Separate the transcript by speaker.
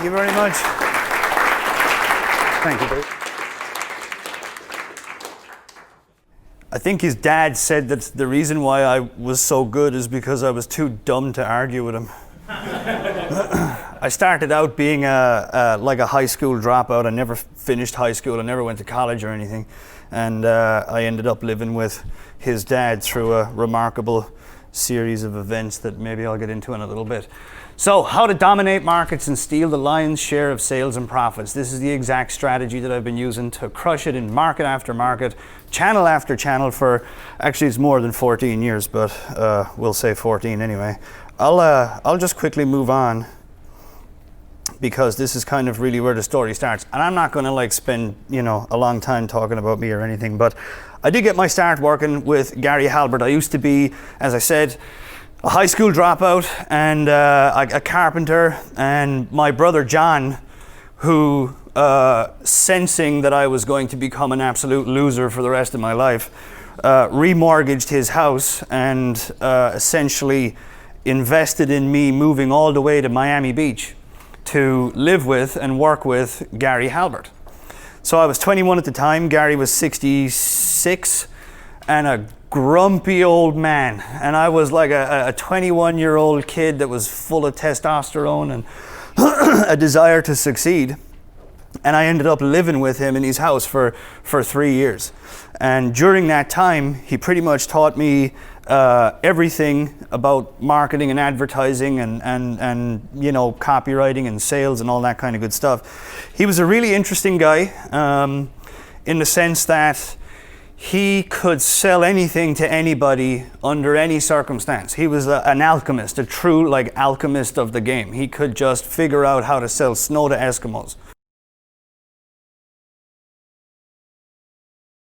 Speaker 1: Thank you very much. Thank you, Dave. I think his dad said that the reason why I was so good is because I was too dumb to argue with him. I started out being like a high school dropout. I never finished high school. I never went to college or anything. And I ended up living with his dad through a remarkable series of events that maybe I'll get into in a little bit. So, how to dominate markets and steal the lion's share of sales and profits. This is the exact strategy that I've been using to crush it in market after market, channel after channel for, actually it's more than 14 years, but we'll say 14 anyway. I'll just quickly move on because this is kind of really where the story starts. And I'm not gonna like spend, a long time talking about me or anything, but I did get my start working with Gary Halbert. I used to be, as I said, a high school dropout and a carpenter, and my brother John, who sensing that I was going to become an absolute loser for the rest of my life, remortgaged his house and essentially invested in me moving all the way to Miami Beach to live with and work with Gary Halbert. So I was 21 at the time, Gary was 66 and a grumpy old man, and I was like a 21-year-old kid that was full of testosterone and a desire to succeed. And I ended up living with him in his house for 3 years. And during that time, he pretty much taught me everything about marketing and advertising and copywriting and sales and all that kind of good stuff. He was a really interesting guy in the sense that he could sell anything to anybody under any circumstance. He was an alchemist, a true alchemist of the game. He could just figure out how to sell snow to Eskimos.